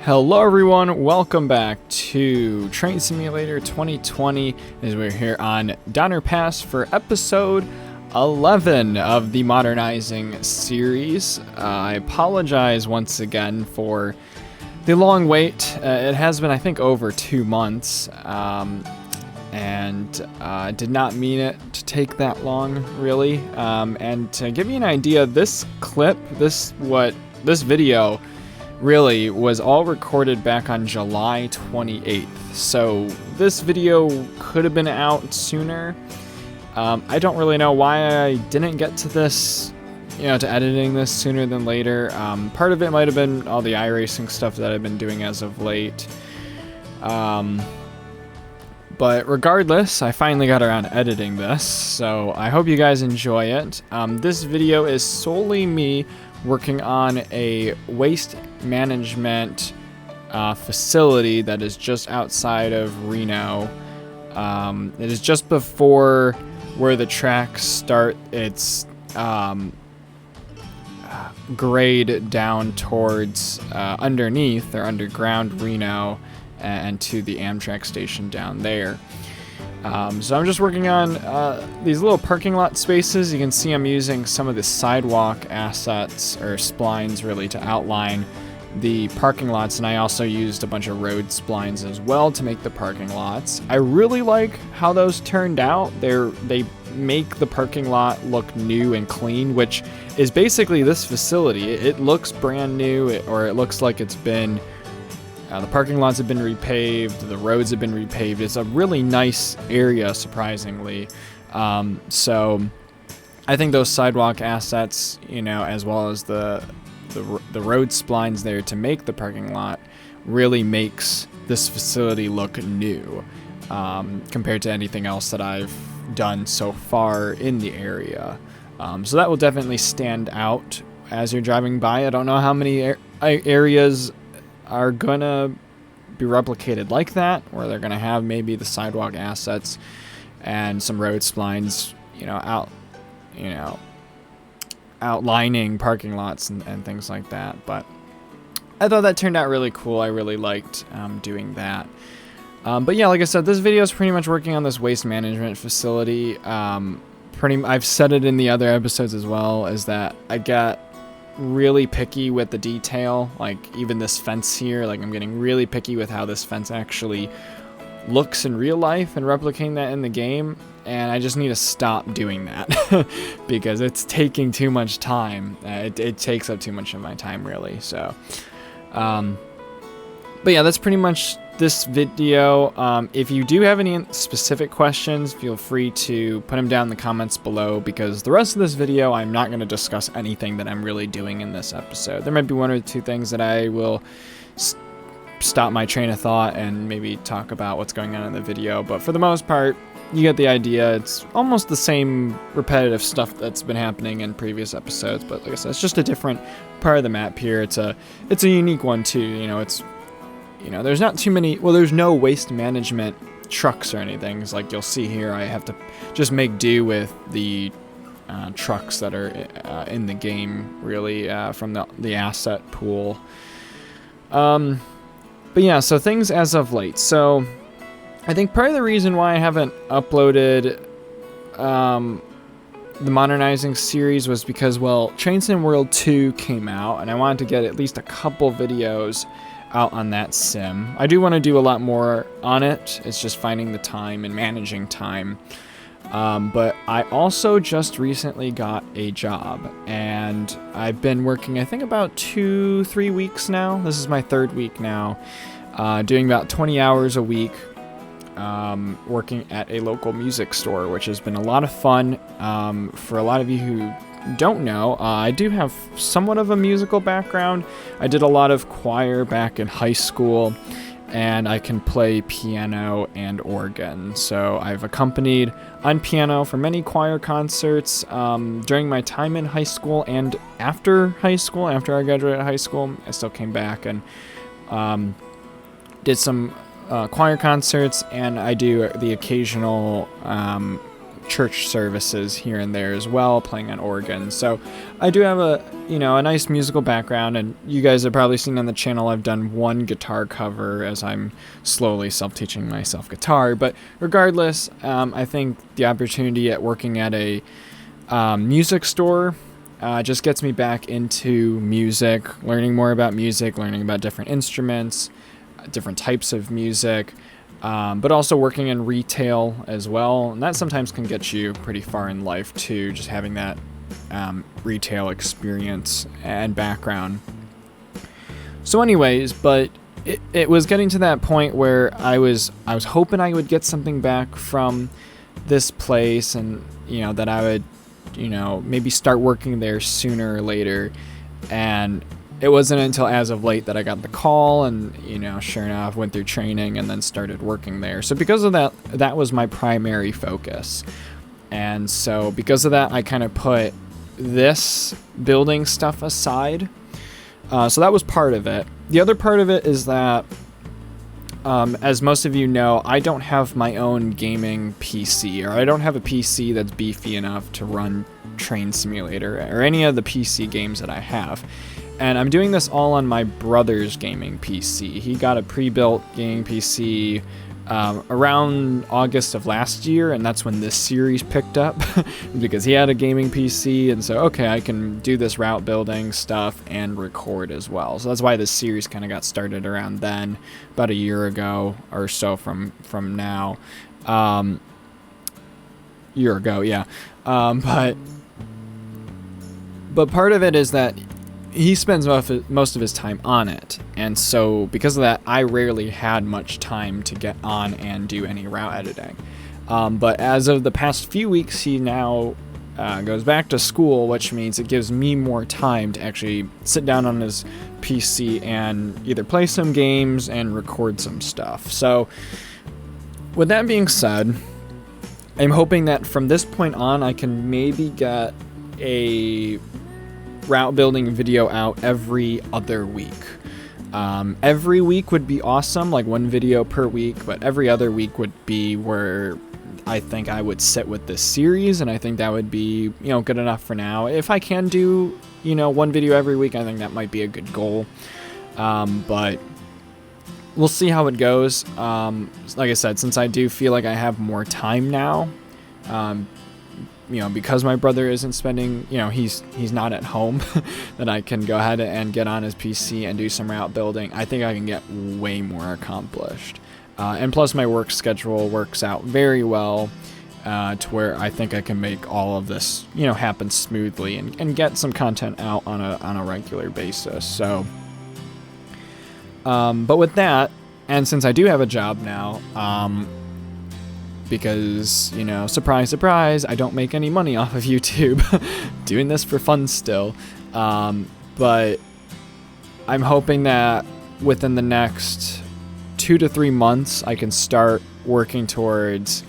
Hello everyone, welcome back to Train Simulator 2020 as we're here on Donner Pass for episode 11 of the Modernizing series. I apologize once again for the long wait. It has been, I think, over 2 months, and I did not mean it to take that long, really. And to give you an idea, this video really was all recorded back on July 28th. So this video could have been out sooner. I don't really know why I didn't get to this, to editing this sooner than later. Part of it might have been all the iRacing stuff that I've been doing as of late. But regardless, I finally got around to editing this, so I hope you guys enjoy it. This video is solely me working on a waste management facility that is just outside of Reno. It is just before where the tracks start its grade down towards underneath or underground Reno and to the Amtrak station down there. So I'm just working on these little parking lot spaces. You can see I'm using some of the sidewalk assets or splines really to outline the parking lots, and I also used a bunch of road splines as well to make the parking lots. I really like how those turned out. They make the parking lot look new and clean, which is basically this facility. It looks brand new, or it looks like it's been the parking lots have been repaved, the roads have been repaved. It's a really nice area, surprisingly. So I think those sidewalk assets, as well as the road splines there to make the parking lot, really makes this facility look new compared to anything else that I've done so far in the area. So that will definitely stand out as you're driving by. I don't know how many areas are gonna be replicated like that, where they're gonna have maybe the sidewalk assets and some road splines, outlining parking lots and things like that. But I thought that turned out really cool. I really liked doing that. But yeah, like I said, this video is pretty much working on this waste management facility. I've said it in the other episodes as well, is that I get really picky with the detail. Like even this fence here, like I'm getting really picky with how this fence actually looks in real life and replicating that in the game, and I just need to stop doing that because it's taking too much time. It takes up too much of my time, really. So but yeah, that's pretty much this video. If you do have any specific questions, feel free to put them down in the comments below, because the rest of this video I'm not going to discuss anything that I'm really doing in this episode. There might be one or two things that I will stop my train of thought and maybe talk about what's going on in the video, but for the most part, you get the idea. It's almost the same repetitive stuff that's been happening in previous episodes, but like I said, it's just a different part of the map here. It's a unique one too. There's not too many, there's no waste management trucks or anything. It's like you'll see here, I have to just make do with the trucks that are in the game, really, from the asset pool. But yeah, so things as of late. So I think part of the reason why I haven't uploaded the Modernizing series was because, Train Sim World 2 came out, and I wanted to get at least a couple videos out on that sim. I do want to do a lot more on it. It's just finding the time and managing time. But I also just recently got a job, and I've been working, I think, about 2-3 weeks now. This is my 3rd week now, doing about 20 hours a week, working at a local music store, which has been a lot of fun. For a lot of you who don't know, I do have somewhat of a musical background. I did a lot of choir back in high school, and I can play piano and organ. So I've accompanied on piano for many choir concerts during my time in high school and after high school. After I graduated high school, I still came back and did some choir concerts, and I do the occasional church services here and there as well, playing on organ. So I do have a nice musical background, and you guys have probably seen on the channel I've done one guitar cover as I'm slowly self-teaching myself guitar. But regardless, I think the opportunity at working at a music store just gets me back into music, learning more about music, learning about different instruments, different types of music, but also working in retail as well. And that sometimes can get you pretty far in life too, just having that retail experience and background. So anyways, but it was getting to that point where I was hoping I would get something back from this place, and that I would maybe start working there sooner or later. And it wasn't until as of late that I got the call, and sure enough, went through training and then started working there. So because of that, that was my primary focus. And so because of that, I kind of put this building stuff aside. So that was part of it. The other part of it is that, as most of you know, I don't have my own gaming PC, or I don't have a PC that's beefy enough to run Train Simulator or any of the PC games that I have. And I'm doing this all on my brother's gaming PC. He got a pre-built gaming PC around August of last year, and that's when this series picked up because he had a gaming PC, and so okay, I can do this route building stuff and record as well. So that's why this series kind of got started around then, about a year ago or so from now. Year ago, yeah. But part of it is that he spends most of his time on it, and so because of that, I rarely had much time to get on and do any route editing. But as of the past few weeks, he now goes back to school, which means it gives me more time to actually sit down on his PC and either play some games and record some stuff. So with that being said, I'm hoping that from this point on, I can maybe get a route building video out every other week. Every week would be awesome, like one video per week, but every other week would be where I think I would sit with this series, and I think that would be, good enough for now. If I can do, one video every week, I think that might be a good goal. But we'll see how it goes. Like I said, since I do feel like I have more time now, because my brother isn't spending, he's not at home, that I can go ahead and get on his PC and do some route building. I think I can get way more accomplished. And plus my work schedule works out very well, to where I think I can make all of this, happen smoothly and get some content out on a regular basis. So, but with that, and since I do have a job now, because, surprise, surprise, I don't make any money off of YouTube, doing this for fun still. But I'm hoping that within the next 2 to 3 months, I can start working towards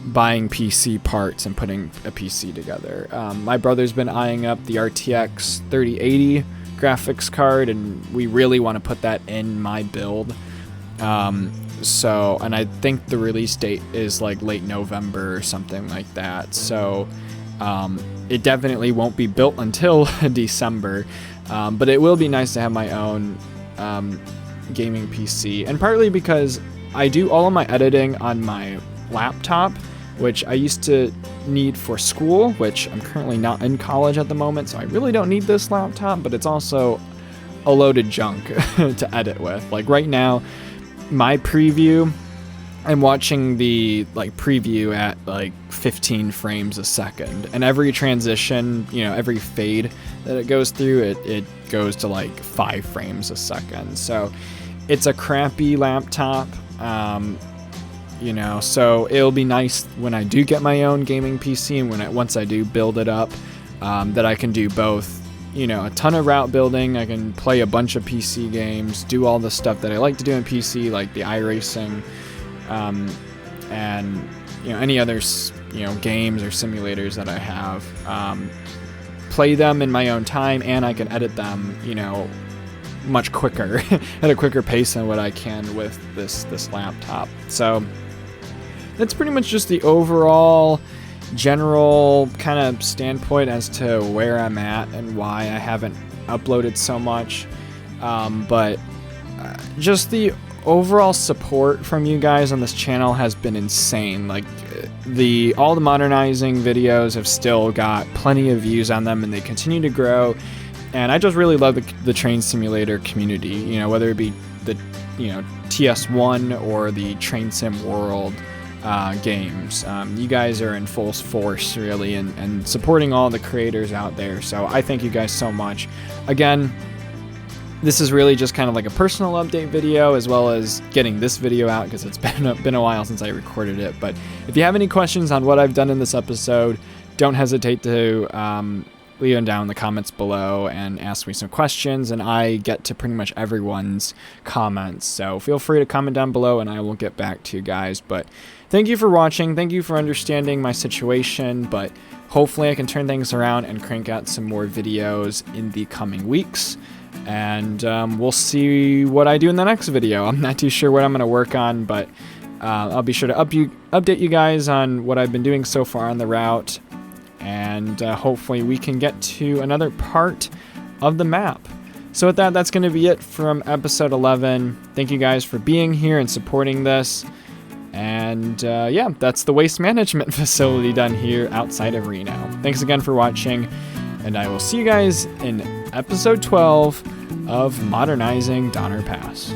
buying PC parts and putting a PC together. My brother's been eyeing up the RTX 3080 graphics card, and we really want to put that in my build. And I think the release date is like late November or something like that. So it definitely won't be built until December. But it will be nice to have my own gaming PC. And partly because I do all of my editing on my laptop, which I used to need for school, which I'm currently not in college at the moment, so I really don't need this laptop, but it's also a loaded junk to edit with. Like right now, my preview, I'm watching the preview at 15 frames a second, and every transition, every fade that it goes through, it goes to 5 frames a second. So it's a crappy laptop, so it'll be nice when I do get my own gaming PC, and once I do build it up, that I can do both. A ton of route building. I can play a bunch of PC games, do all the stuff that I like to do in PC, like the iRacing, and any other games or simulators that I have. Play them in my own time, and I can edit them, much quicker, at a quicker pace than what I can with this laptop. So that's pretty much just the overall general kind of standpoint as to where I'm at and why I haven't uploaded so much. But just the overall support from you guys on this channel has been insane. Like all the modernizing videos have still got plenty of views on them, and they continue to grow. And I just really love the train simulator community, you know, whether it be the, you know, TS1 or the Train Sim World games. You guys are in full force, really, and supporting all the creators out there. So I thank you guys so much. Again, this is really just kind of like a personal update video, as well as getting this video out, because it's been a while since I recorded it. But if you have any questions on what I've done in this episode, don't hesitate to leave them down in the comments below and ask me some questions, and I get to pretty much everyone's comments. So feel free to comment down below, and I will get back to you guys. But thank you for watching. Thank you for understanding my situation, but hopefully I can turn things around and crank out some more videos in the coming weeks. And we'll see what I do in the next video. I'm not too sure what I'm going to work on, but I'll be sure to update you guys on what I've been doing so far on the route. And hopefully we can get to another part of the map. So with that, that's going to be it from episode 11. Thank you guys for being here and supporting this. And yeah, that's the waste management facility done here outside of Reno. Thanks again for watching, and I will see you guys in episode 12 of Modernizing Donner Pass.